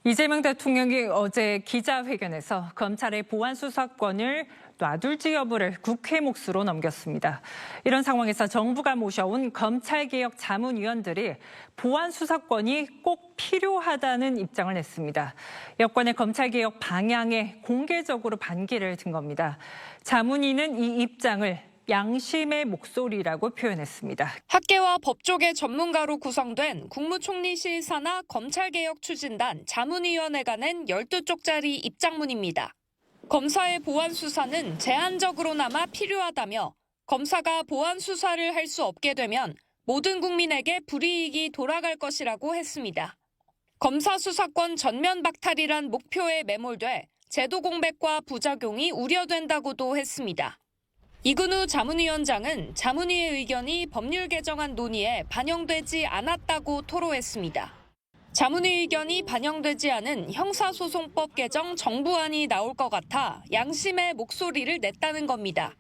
이재명 대통령이 어제 기자회견에서 검찰의 보안 수사권을 놔둘지 여부를 국회 몫으로 넘겼습니다. 이런 상황에서 정부가 모셔온 검찰개혁 자문위원들이 보안 수사권이 꼭 필요하다는 입장을 냈습니다. 여권의 검찰개혁 방향에 공개적으로 반기를 든 겁니다. 자문위는 이 입장을 양심의 목소리라고 표현했습니다. 학계와 법조계 전문가로 구성된 국무총리실 산하 검찰개혁 추진단 자문위원회가 낸 12쪽짜리 입장문입니다. 검사의 보안 수사는 제한적으로나마 필요하다며 검사가 보안 수사를 할 수 없게 되면 모든 국민에게 불이익이 돌아갈 것이라고 했습니다. 검사 수사권 전면 박탈이란 목표에 매몰돼 제도 공백과 부작용이 우려된다고도 했습니다. 이근우 자문위원장은 자문위의 의견이 법률 개정안 논의에 반영되지 않았다고 토로했습니다. 자문위 의견이 반영되지 않은 형사소송법 개정 정부안이 나올 것 같아 양심의 목소리를 냈다는 겁니다.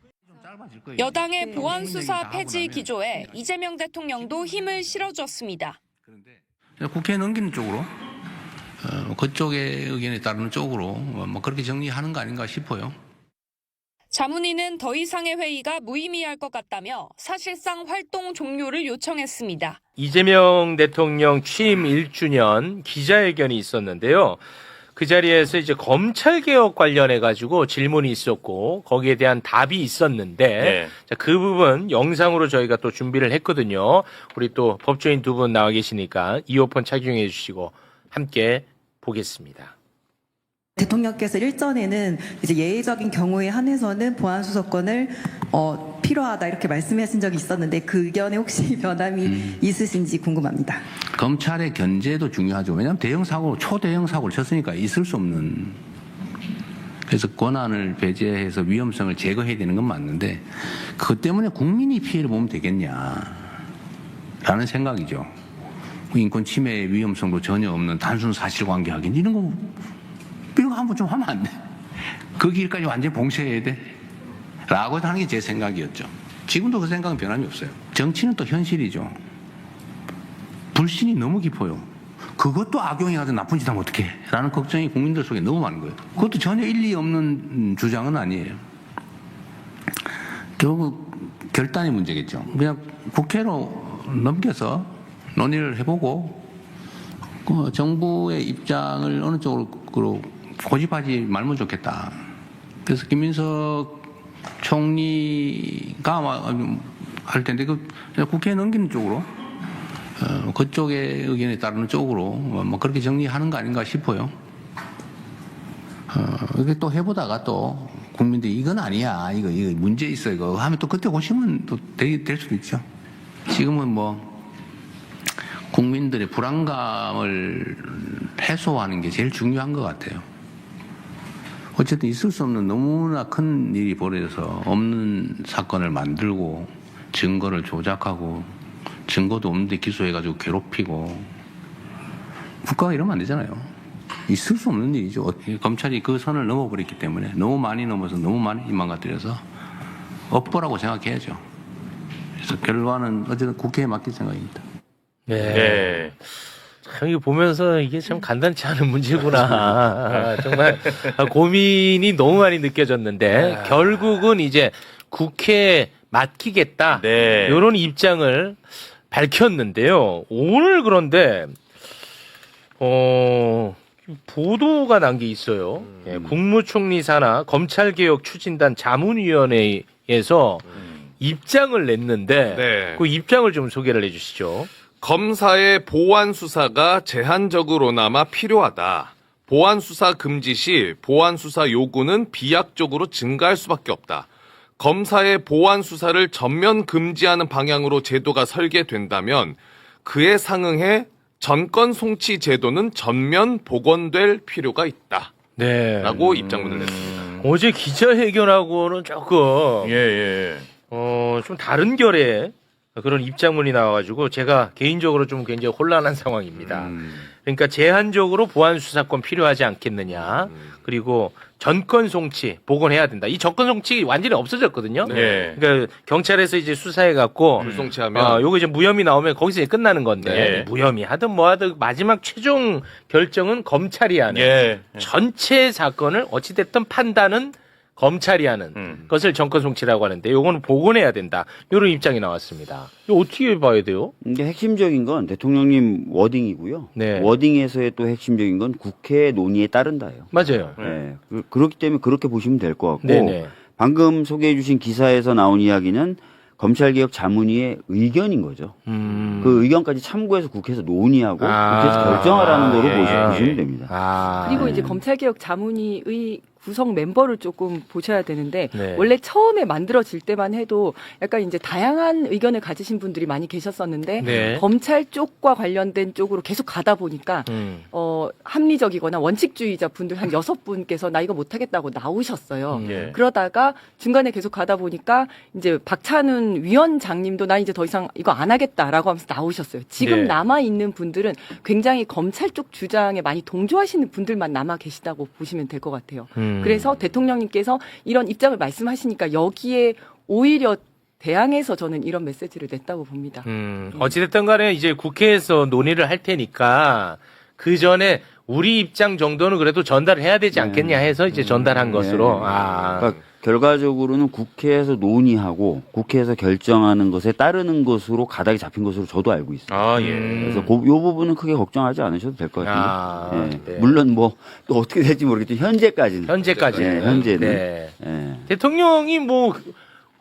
여당의 보안 수사 폐지 기조에 이재명 대통령도 힘을 실어줬습니다. 국회에 넘기는 쪽으로 그쪽의 의견에 따르는 쪽으로 그렇게 정리하는 거 아닌가 싶어요. 자문위는 더 이상의 회의가 무의미할 것 같다며 사실상 활동 종료를 요청했습니다. 이재명 대통령 취임 1주년 기자회견이 있었는데요. 그 자리에서 이제 검찰개혁 관련해가지고 질문이 있었고 거기에 대한 답이 있었는데 네. 자, 그 부분 영상으로 저희가 또 준비를 했거든요. 우리 또 법조인 두 분 나와 계시니까 이어폰 착용해 주시고 함께 보겠습니다. 대통령께서 일전에는 이제 예외적인 경우에 한해서는 보안 수사권을 필요하다 이렇게 말씀하신 적이 있었는데 그 의견에 혹시 변함이 있으신지 궁금합니다. 검찰의 견제도 중요하죠. 왜냐하면 대형 사고, 초대형 사고를 쳤으니까 있을 수 없는. 그래서 권한을 배제해서 위험성을 제거해야 되는 건 맞는데 그것 때문에 국민이 피해를 보면 되겠냐라는 생각이죠. 인권 침해 위험성도 전혀 없는 단순 사실관계 확인 이런 거 한번 좀 하면 안 돼. 그 길까지 완전히 봉쇄해야 돼. 라고 하는 게 제 생각이었죠. 지금도 그 생각은 변함이 없어요. 정치는 또 현실이죠. 불신이 너무 깊어요. 그것도 악용해가지고 나쁜 짓 하면 어떡해. 라는 걱정이 국민들 속에 너무 많은 거예요. 그것도 전혀 일리 없는 주장은 아니에요. 결국 결단의 문제겠죠. 그냥 국회로 넘겨서 논의를 해보고 정부의 입장을 어느 쪽으로 고집하지 말면 좋겠다. 그래서 김민석 총리가 아마 할 텐데 국회에 넘기는 쪽으로 그쪽의 의견에 따르는 쪽으로 그렇게 정리하는 거 아닌가 싶어요. 이렇게 또 해보다가 또 국민들이 이건 아니야, 이거 문제 있어 이거 하면 또 그때 오시면 또 될 수도 있죠. 지금은 국민들의 불안감을 해소하는 게 제일 중요한 것 같아요. 어쨌든 있을 수 없는 너무나 큰 일이 벌어져서 없는 사건을 만들고 증거를 조작하고 증거도 없는데 기소해가지고 괴롭히고 국가가 이러면 안 되잖아요. 있을 수 없는 일이죠. 검찰이 그 선을 넘어버렸기 때문에 너무 많이 넘어서 너무 많이 망가뜨려서 업보라고 생각해야죠. 그래서 결과는 어쨌든 국회에 맡길 생각입니다. 네. 참 이거 보면서 이게 참 간단치 않은 문제구나. 정말 고민이 너무 많이 느껴졌는데 결국은 이제 국회에 맡기겠다. 네. 이런 입장을 밝혔는데요. 오늘 그런데 보도가 난 게 있어요. 예, 국무총리 산하 검찰개혁 추진단 자문위원회에서 입장을 냈는데 네. 그 입장을 좀 소개를 해주시죠. 검사의 보안 수사가 제한적으로나마 필요하다. 보안 수사 금지 시 보안 수사 요구는 비약적으로 증가할 수밖에 없다. 검사의 보안 수사를 전면 금지하는 방향으로 제도가 설계된다면 그에 상응해 전권 송치 제도는 전면 복원될 필요가 있다. 네. 라고 입장문을 냈습니다. 어제 기자회견하고는 조금 예. 좀 다른 결의 그런 입장문이 나와가지고 제가 개인적으로 좀 굉장히 혼란한 상황입니다. 그러니까 제한적으로 보안 수사권 필요하지 않겠느냐. 그리고 전권 송치 복원해야 된다. 이 전권 송치 완전히 없어졌거든요. 네. 그러니까 경찰에서 이제 수사해 갖고 불송치하면 요거 이제 무혐의 나오면 거기서 이제 끝나는 건데 네. 무혐의 하든 뭐 하든 마지막 최종 결정은 검찰이 하는 전체 사건을 어찌됐든 판단은 검찰이 하는 것을 전권 송치라고 하는데 요거는 복원해야 된다. 이런 입장이 나왔습니다. 이거 어떻게 봐야 돼요? 이게 핵심적인 건 대통령님 워딩이고요. 네. 워딩에서의 또 핵심적인 건 국회 논의에 따른다예요. 맞아요. 네. 그렇기 때문에 그렇게 보시면 될 것 같고 네네. 방금 소개해 주신 기사에서 나온 이야기는 검찰개혁 자문위의 의견인 거죠. 그 의견까지 참고해서 국회에서 논의하고 국회에서 결정하라는 거로 보시면 됩니다. 그리고 이제 검찰개혁 자문위의 구성 멤버를 조금 보셔야 되는데 네. 원래 처음에 만들어질 때만 해도 약간 이제 다양한 의견을 가지신 분들이 많이 계셨었는데 네. 검찰 쪽과 관련된 쪽으로 계속 가다 보니까 합리적이거나 원칙주의자 분들 한 6분께서 나 이거 못하겠다고 나오셨어요. 네. 그러다가 중간에 계속 가다 보니까 이제 박찬훈 위원장님도 나 이제 더 이상 이거 안 하겠다라고 하면서 나오셨어요. 지금 네. 남아 있는 분들은 굉장히 검찰 쪽 주장에 많이 동조하시는 분들만 남아 계시다고 보시면 될 것 같아요. 그래서 대통령님께서 이런 입장을 말씀하시니까 여기에 오히려 대항해서 저는 이런 메시지를 냈다고 봅니다. 어찌됐든 간에 이제 국회에서 논의를 할 테니까 그 전에 우리 입장 정도는 그래도 전달을 해야 되지 않겠냐 해서 이제 전달한 것으로. 그러니까 결과적으로는 국회에서 논의하고 국회에서 결정하는 것에 따르는 것으로 가닥이 잡힌 것으로 저도 알고 있습니다. 그래서 이 부분은 크게 걱정하지 않으셔도 될 것 같은데. 네. 물론 뭐 또 어떻게 될지 모르겠지만 현재까지는. 현재까지는. 네, 현재는. 네. 네. 대통령이 뭐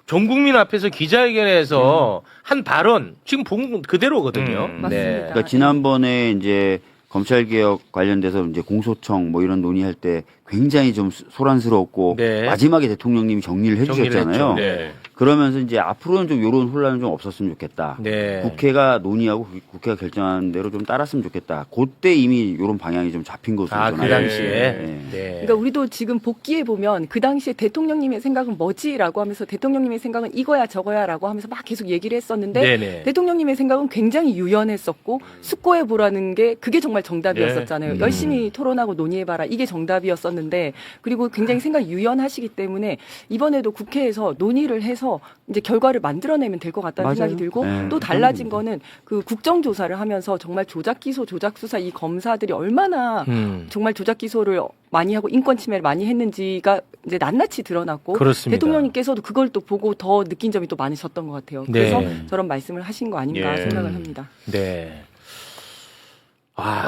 전 국민 앞에서 기자회견에서 한 발언 지금 본 그대로거든요. 맞습니다. 그러니까 지난번에 이제 검찰개혁 관련돼서 이제 공소청 뭐 이런 논의할 때 굉장히 좀 소란스러웠고 네. 마지막에 대통령님이 정리를 해주셨잖아요. 네. 그러면서 이제 앞으로는 좀 이런 혼란은 좀 없었으면 좋겠다. 네. 국회가 논의하고 국회가 결정하는 대로 좀 따랐으면 좋겠다. 그때 이미 이런 방향이 좀 잡힌 것으로 저는 그 알고 당시에. 있어요. 네. 그러니까 우리도 지금 복귀해 보면 그 당시에 대통령님의 생각은 뭐지라고 하면서 대통령님의 생각은 이거야 저거야라고 하면서 막 계속 얘기를 했었는데 네네. 대통령님의 생각은 굉장히 유연했었고 숙고해 보라는 게 그게 정말 정답이었었잖아요. 열심히 토론하고 논의해봐라 이게 정답이었었는데 그리고 굉장히 생각이 유연하시기 때문에 이번에도 국회에서 논의를 해서 이제 결과를 만들어내면 될 것 같다는 맞아요. 생각이 들고 네, 또 달라진 거는 그 국정조사를 하면서 정말 조작 기소 조작 수사 이 검사들이 얼마나 정말 조작 기소를 많이 하고 인권 침해를 많이 했는지가 이제 낱낱이 드러났고 그렇습니다. 대통령님께서도 그걸 또 보고 더 느낀 점이 또 많으셨던 것 같아요. 네. 그래서 저런 말씀을 하신 거 아닌가 생각을 합니다. 네.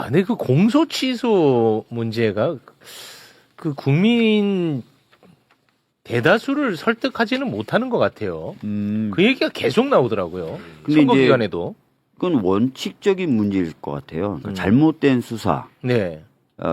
근데 그 공소 취소 문제가 그 국민 대다수를 설득하지는 못하는 것 같아요. 그 얘기가 계속 나오더라고요. 근데 선거 이제 기간에도. 그건 원칙적인 문제일 것 같아요. 그러니까 잘못된 수사 네.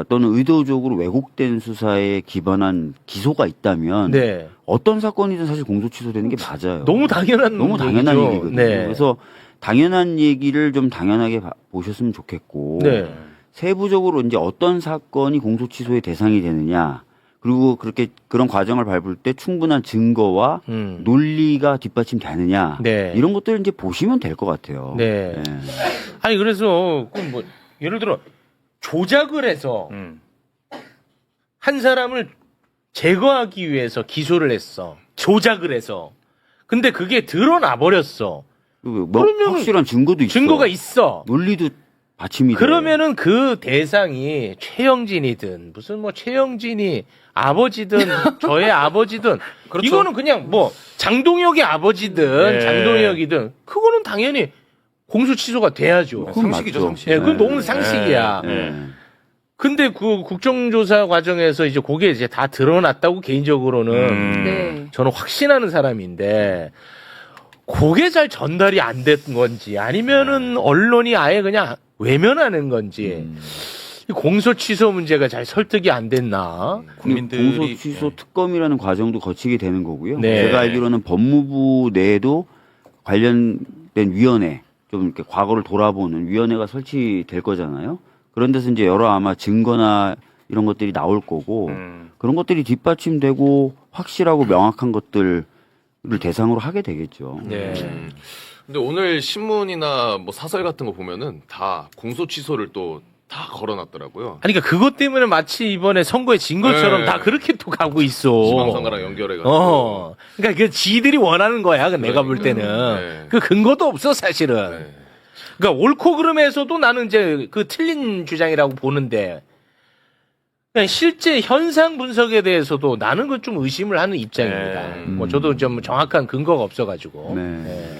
또는 의도적으로 왜곡된 수사에 기반한 기소가 있다면 네. 어떤 사건이든 사실 공소 취소되는 게 맞아요. 너무 당연한 얘기죠. 얘기거든요. 네. 그래서 당연한 얘기를 좀 당연하게 보셨으면 좋겠고 네. 세부적으로 이제 어떤 사건이 공소 취소의 대상이 되느냐 그리고 그렇게 그런 과정을 밟을 때 충분한 증거와 논리가 뒷받침되느냐 네. 이런 것들을 이제 보시면 될 것 같아요. 네. 아니 그래서 그 뭐 예를 들어 조작을 해서 한 사람을 제거하기 위해서 기소를 했어. 조작을 해서. 근데 그게 드러나 버렸어. 뭐 그러면은 확실한 증거도 있어. 증거가 있어. 논리도 받침이 돼. 그러면은 그 대상이 최영진이든 무슨 뭐 최영진이 아버지든 저의 아버지든 그렇죠. 이거는 그냥 뭐 장동혁의 아버지든 장동혁이든 그거는 당연히 공소 취소가 돼야죠. 그건 상식이죠, 맞죠. 상식. 예, 그건 너무 상식이야. 네. 근데 그 국정조사 과정에서 이제 그게 이제 다 드러났다고 개인적으로는 네. 저는 확신하는 사람인데 그게 잘 전달이 안 된 건지 아니면은 언론이 아예 그냥 외면하는 건지 이 공소 취소 문제가 잘 설득이 안 됐나? 국민들이 공소 취소 특검이라는 과정도 거치게 되는 거고요. 네. 제가 알기로는 법무부 내에도 관련된 위원회 좀 이렇게 과거를 돌아보는 위원회가 설치될 거잖아요. 그런 데서 이제 여러 아마 증거나 이런 것들이 나올 거고 그런 것들이 뒷받침되고 확실하고 명확한 것들을 대상으로 하게 되겠죠. 네. 근데 오늘 신문이나 뭐 사설 같은 거 보면은 다 공소 취소를 또 다 걸어놨더라고요. 아니, 그러니까 그것 때문에 마치 이번에 선거에 진 것처럼 네. 다 그렇게 또 가고 있어. 지방선거랑 연결해가지고. 그러니까 그 지들이 원하는 거야. 그 내가 볼 때는. 네. 그 근거도 없어, 사실은. 네. 그러니까 옳고 그름에서도 나는 이제 그 틀린 주장이라고 보는데, 그냥 실제 현상 분석에 대해서도 나는 그 좀 의심을 하는 입장입니다. 뭐 저도 좀 정확한 근거가 없어가지고. 네.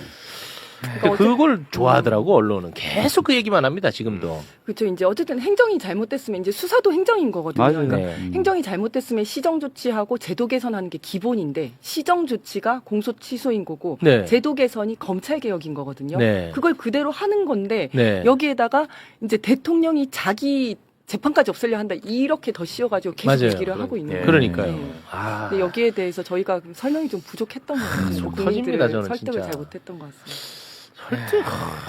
근데 그걸 좋아하더라고, 언론은. 계속 그 얘기만 합니다, 지금도. 그렇죠. 이제 어쨌든 행정이 잘못됐으면 이제 수사도 행정인 거거든요. 맞아요. 그러니까 네. 행정이 잘못됐으면 시정 조치하고 제도 개선하는 게 기본인데 시정 조치가 공소 취소인 거고 네. 제도 개선이 검찰 개혁인 거거든요. 네. 그걸 그대로 하는 건데 네. 여기에다가 이제 대통령이 자기 재판까지 없애려 한다 이렇게 더 씌워가지고 계속 맞아요. 얘기를 하고 있는 거예요. 그러니까요. 네. 아. 근데 여기에 대해서 저희가 설명이 좀 부족했던 것 같아요. 속 국민들을 터집니다, 저는 설득을 진짜. 잘 못했던 것 같습니다.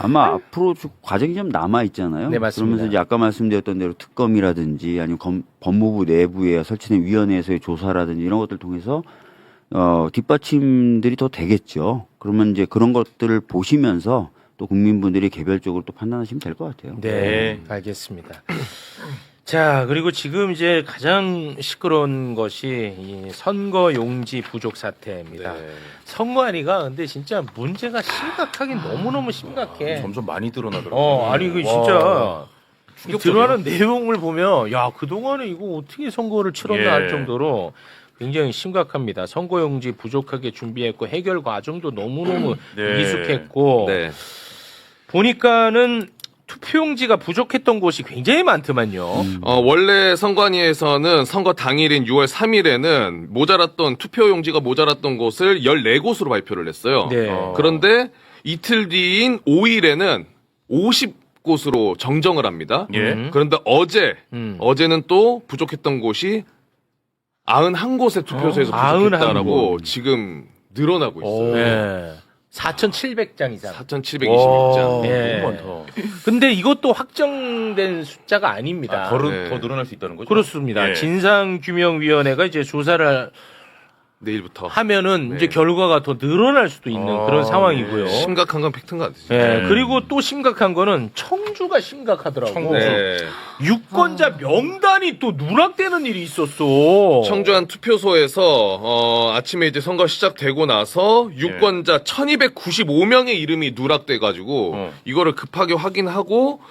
아마 앞으로 좀 과정이 좀 남아 있잖아요. 네, 맞습니다. 그러면서 이제 아까 말씀드렸던 대로 특검이라든지 아니면 법무부 내부에 설치된 위원회에서의 조사라든지 이런 것들 통해서 뒷받침들이 더 되겠죠. 그러면 이제 그런 것들을 보시면서 또 국민분들이 개별적으로 또 판단하시면 될 것 같아요. 네, 알겠습니다. 자, 그리고 지금 이제 가장 시끄러운 것이 이 선거 용지 부족 사태입니다. 네. 선거안이가 근데 진짜 문제가 심각하긴 너무너무 심각해. 점점 많이 드러나더라고요. 아니 그 진짜 드러나는 내용을 보면 야, 그동안에 이거 어떻게 선거를 치렀나 할 정도로 굉장히 심각합니다. 선거 용지 부족하게 준비했고 해결 과정도 너무너무 미숙했고 네. 보니까는 투표용지가 부족했던 곳이 굉장히 많더만요. 원래 선관위에서는 선거 당일인 6월 3일에는 모자랐던 투표용지가 모자랐던 곳을 14곳으로 발표를 했어요. 네. 그런데 이틀 뒤인 5일에는 50곳으로 정정을 합니다. 그런데 어제는 또 부족했던 곳이 91곳의 투표소에서 부족했다라고 91곳. 지금 늘어나고 있어요. 네. 4,700장 이상. 4,726장. 네. 너무 많다. 근데 이것도 확정된 숫자가 아닙니다. 네. 더 늘어날 수 있다는 거죠? 그렇습니다. 예. 진상규명위원회가 이제 조사를 내일부터. 하면은 네. 이제 결과가 더 늘어날 수도 있는 그런 상황이고요. 심각한 건 팩트인 것 같아요. 예, 그리고 또 심각한 거는 청주가 심각하더라고. 네. 유권자 명단이 또 누락되는 일이 있었어. 청주 한 투표소에서 아침에 이제 선거 시작되고 나서 유권자 1295명의 이름이 누락돼가지고 이거를 급하게 확인하고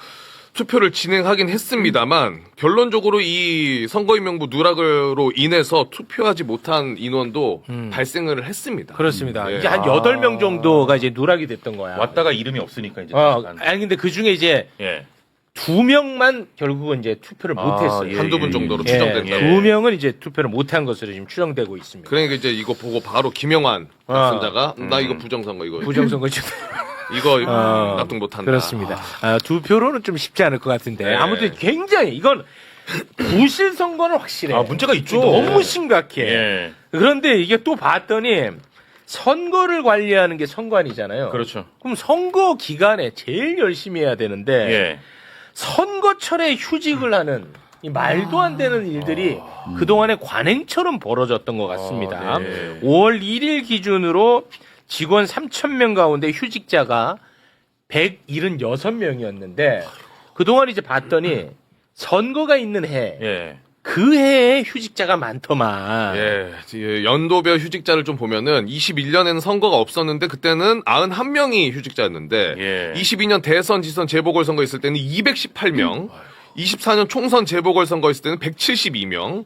투표를 진행하긴 했습니다만 결론적으로 이 선거인명부 누락으로 인해서 투표하지 못한 인원도 발생을 했습니다. 그렇습니다. 네. 이제 한 8명 정도가 이제 누락이 됐던 거야. 왔다가 이름이 없으니까 이제. 아니 근데 그 중에 이제 예. 2명만 결국은 이제 투표를 못했어요. 예, 한두 분 정도로 추정된다고. 2명은 이제 투표를 못한 것으로 지금 추정되고 있습니다. 그러니까 이제 이거 보고 바로 김영환 당선자가 나 이거 부정선거 이거 부정선거 이거 납득 못한다. 그렇습니다. 두 표로는 좀 쉽지 않을 것 같은데 네. 아무튼 굉장히 이건 부실 선거는 확실해. 문제가 있죠. 너무 심각해. 예. 그런데 이게 또 봤더니 선거를 관리하는 게 선관위잖아요. 그렇죠. 그럼 선거 기간에 제일 열심히 해야 되는데 예. 선거철에 휴직을 하는 이 말도 안 되는 일들이 그동안에 관행처럼 벌어졌던 것 같습니다. 네. 5월 1일 기준으로 직원 3,000명 가운데 휴직자가 176명이었는데 그동안 이제 봤더니 선거가 있는 해, 예. 그 해에 휴직자가 많더만. 예, 연도별 휴직자를 좀 보면은 21년에는 선거가 없었는데 그때는 91명이 휴직자였는데 예. 22년 대선, 지선, 재보궐선거 있을 때는 218명, 24년 총선 재보궐선거 있을 때는 172명,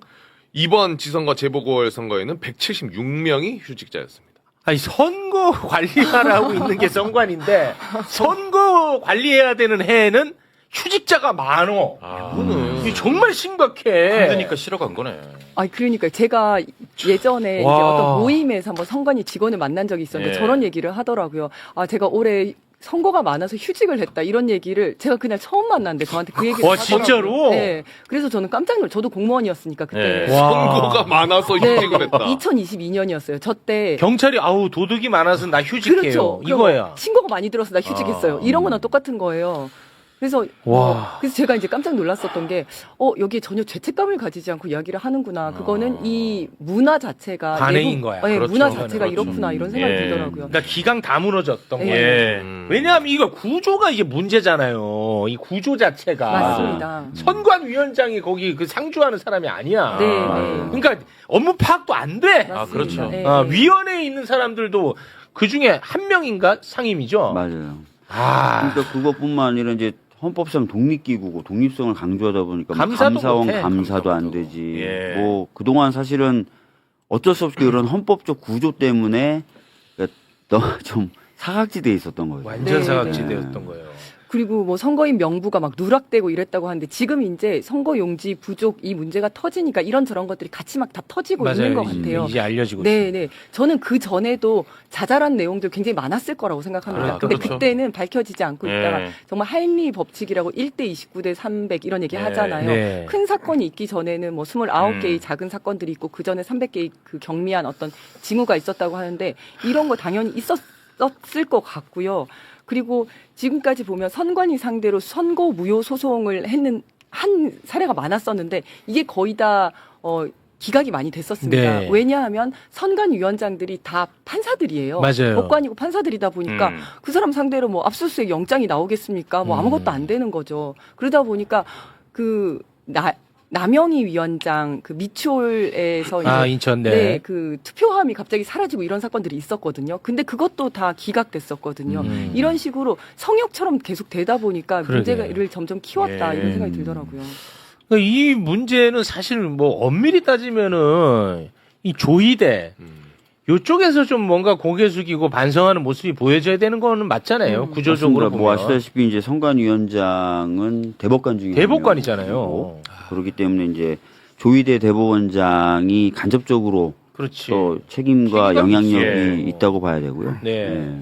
이번 지선과 재보궐선거에는 176명이 휴직자였습니다. 아니 선거 관리하라고 있는 게 선관인데 선거 관리해야 되는 해에는 휴직자가 많어. 이게 정말 심각해. 힘드니까 싫어 간 거네. 아, 그러니까 제가 예전에 이제 와. 어떤 모임에서 한번 선관위 직원을 만난 적이 있었는데 예. 저런 얘기를 하더라고요. 아, 제가 올해 선거가 많아서 휴직을 했다 이런 얘기를 제가 그냥 처음 만났는데 저한테 그 얘기를 와, 하더라고요. 진짜로? 네. 그래서 저는 깜짝 놀랐어요. 저도 공무원이었으니까 그때. 예. 와. 선거가 많아서 휴직을 했다. 2022년이었어요. 저 때 경찰이 아우 도둑이 많아서 나 휴직해요. 그렇죠. 이거야. 신고가 많이 들어서 나 휴직했어요. 이런 거랑 똑같은 거예요. 그래서 와. 그래서 제가 이제 깜짝 놀랐었던 게 여기에 전혀 죄책감을 가지지 않고 이야기를 하는구나. 그거는 이 문화 자체가 관행인 거야. 네, 그렇죠. 문화 자체가 그렇죠. 이렇구나 이런 생각이 예. 들더라고요. 그러니까 기강 다 무너졌던 예. 거예요. 예. 왜냐하면 이거 구조가 이게 문제잖아요. 이 구조 자체가. 맞습니다. 선관위원장이 거기 그 상주하는 사람이 아니야. 네, 네. 그러니까 업무 파악도 안 돼. 맞습니다. 그렇죠. 네, 아, 네. 위원회에 있는 사람들도 그 중에 한 명인가 상임이죠. 맞아요. 아, 그러니까 그것뿐만 아니라 이제 헌법상 독립기구고 독립성을 강조하다 보니까 뭐 감사도 감사원 못해. 감사도 안 감사도. 되지. 예. 뭐 그동안 사실은 어쩔 수 없이 그런 헌법적 구조 때문에 좀 사각지대에 있었던 거예요. 완전 네, 사각지대였던 거예요. 그리고 뭐 선거인 명부가 막 누락되고 이랬다고 하는데 지금 이제 선거 용지 부족 이 문제가 터지니까 이런 저런 것들이 같이 막 다 터지고 있는 것 같아요. 이제 알려지고 네, 네. 저는 그 전에도 자잘한 내용들 굉장히 많았을 거라고 생각합니다. 아, 근데 그렇죠. 그때는 밝혀지지 않고 있다가 예. 정말 할미 법칙이라고 1대 29대 300 이런 얘기 네. 하잖아요. 네. 큰 사건이 있기 전에는 뭐 29개의 작은 사건들이 있고 그 전에 300개의 그 경미한 어떤 징후가 있었다고 하는데 이런 거 당연히 있었을 것 같고요. 그리고 지금까지 보면 선관위 상대로 선거 무효 소송을 한 사례가 많았었는데 이게 거의 다 기각이 많이 됐었습니다. 네. 왜냐하면 선관위원장들이 다 판사들이에요. 맞아요. 법관이고 판사들이다 보니까 그 사람 상대로 뭐 압수수색 영장이 나오겠습니까? 뭐 아무것도 안 되는 거죠. 그러다 보니까 남영희 위원장 그 미추홀에서 이제 인천 네, 그 투표함이 갑자기 사라지고 이런 사건들이 있었거든요. 근데 그것도 다 기각됐었거든요. 이런 식으로 성역처럼 계속 되다 보니까 그러게. 문제를 점점 키웠다 예. 이런 생각이 들더라고요. 그러니까 이 문제는 사실 뭐 엄밀히 따지면은 이 조이대 요쪽에서 좀 뭔가 고개 숙이고 반성하는 모습이 보여져야 되는 거는 맞잖아요. 구조적으로 맞습니다. 보면. 뭐 아시다시피 이제 선관위원장은 대법관 중에 한 대법관이잖아요. 명이고, 그렇기 때문에 이제 조희대 대법원장이 간접적으로 그렇지. 또 책임과 책임감이 영향력이 있지. 있다고 봐야 되고요. 네.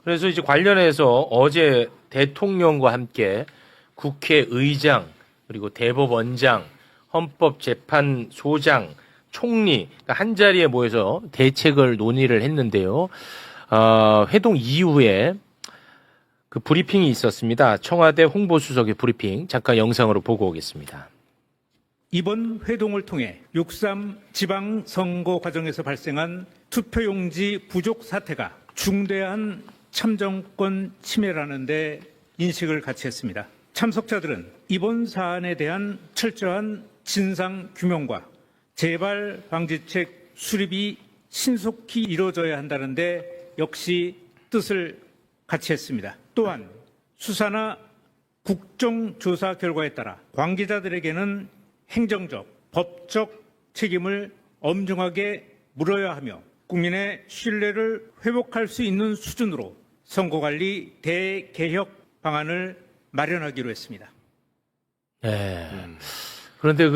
그래서 이제 관련해서 어제 대통령과 함께 국회의장 그리고 대법원장, 헌법재판소장, 총리 그러니까 한 자리에 모여서 대책을 논의를 했는데요. 회동 이후에 그 브리핑이 있었습니다. 청와대 홍보수석의 브리핑 잠깐 영상으로 보고 오겠습니다. 이번 회동을 통해 6.3 지방선거 과정에서 발생한 투표용지 부족 사태가 중대한 참정권 침해라는 데 인식을 같이 했습니다. 참석자들은 이번 사안에 대한 철저한 진상 규명과 재발 방지책 수립이 신속히 이루어져야 한다는데 역시 뜻을 같이 했습니다. 또한 수사나 국정조사 결과에 따라 관계자들에게는 행정적, 법적 책임을 엄중하게 물어야 하며 국민의 신뢰를 회복할 수 있는 수준으로 선거관리 대개혁 방안을 마련하기로 했습니다. 네. 그런데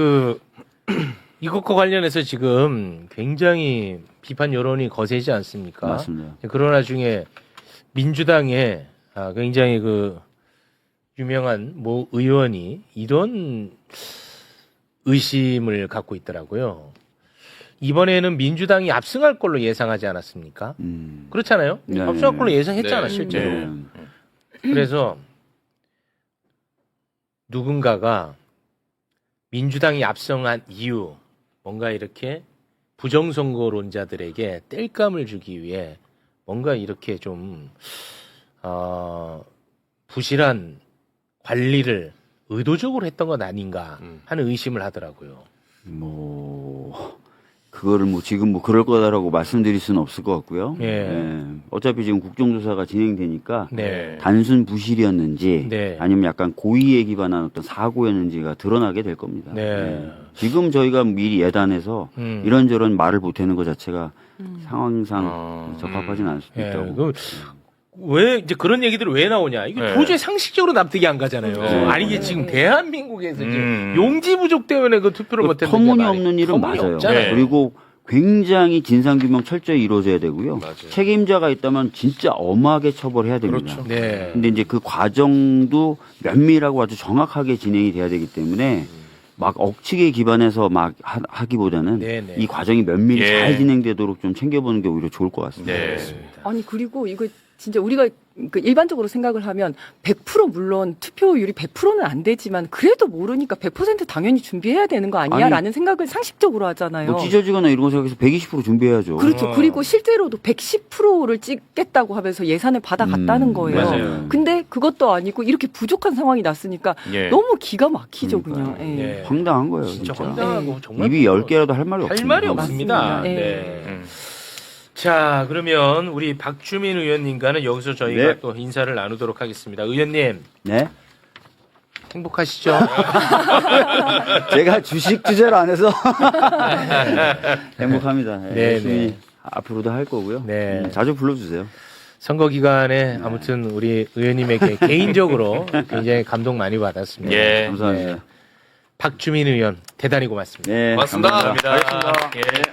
이것과 관련해서 지금 굉장히 비판 여론이 거세지 않습니까? 맞습니다. 그러나 중에 민주당의 굉장히 유명한 모 의원이 이런 의심을 갖고 있더라고요. 이번에는 민주당이 압승할 걸로 예상하지 않았습니까? 그렇잖아요. 네. 압승할 걸로 예상했잖아, 네. 실제로. 네. 그래서 누군가가 민주당이 압승한 이유, 뭔가 이렇게 부정선거론자들에게 땔감을 주기 위해 뭔가 이렇게 좀 부실한 관리를 의도적으로 했던 건 아닌가 하는 의심을 하더라고요. 그거를 지금 그럴 거다라고 말씀드릴 수는 없을 것 같고요. 예. 어차피 지금 국정조사가 진행되니까 네. 단순 부실이었는지 네. 아니면 약간 고의에 기반한 어떤 사고였는지가 드러나게 될 겁니다. 네. 지금 저희가 미리 예단해서 이런저런 말을 보태는 것 자체가 상황상 적합하지는 않을 수도 예. 있다고. 왜 이제 그런 얘기들이 왜 나오냐? 이게 네. 도저히 상식적으로 납득이 안 가잖아요. 네. 아니 이게 지금 대한민국에서 지금 용지 부족 때문에 투표를 못했는데 터무니없는 일은 맞아요. 터무니없잖아요. 그리고 굉장히 진상규명 철저히 이루어져야 되고요. 맞아요. 책임자가 있다면 진짜 엄하게 처벌해야 됩니다. 그렇죠. 네. 근데 이제 그 과정도 면밀하고 아주 정확하게 진행이 돼야 되기 때문에 막 억측에 기반해서 막 하기보다는 네네. 이 과정이 면밀히 예. 잘 진행되도록 좀 챙겨보는 게 오히려 좋을 것 같습니다. 네. 아니 그리고 이거 진짜 우리가 그 일반적으로 생각을 하면 100% 물론 투표율이 100%는 안 되지만 그래도 모르니까 100% 당연히 준비해야 되는 거 아니야? 아니, 라는 생각을 상식적으로 하잖아요. 뭐 찢어지거나 이런 거 생각해서 120% 준비해야죠. 그렇죠. 그리고 실제로도 110%를 찍겠다고 하면서 예산을 받아갔다는 거예요. 맞아요. 근데 그것도 아니고 이렇게 부족한 상황이 났으니까 예. 너무 기가 막히죠, 그냥. 그러니까요. 예. 예. 황당한 거예요, 진짜 진짜. 황당하고 정말 입이 10개라도 할 말이 할 없습니다. 말이 없습니다. 맞습니다. 네. 예. 자, 그러면 우리 박주민 의원님과는 여기서 저희가 네. 또 인사를 나누도록 하겠습니다. 의원님, 네. 행복하시죠? 제가 주식 주제를 안 해서 행복합니다. 예, 네, 열심히 네. 앞으로도 할 거고요. 네. 자주 불러주세요. 선거 기간에 아무튼 우리 의원님에게 개인적으로 굉장히 감동 많이 받았습니다. 예. 감사합니다. 박주민 의원 대단히 고맙습니다. 네, 고맙습니다. 감사합니다. 감사합니다. 예.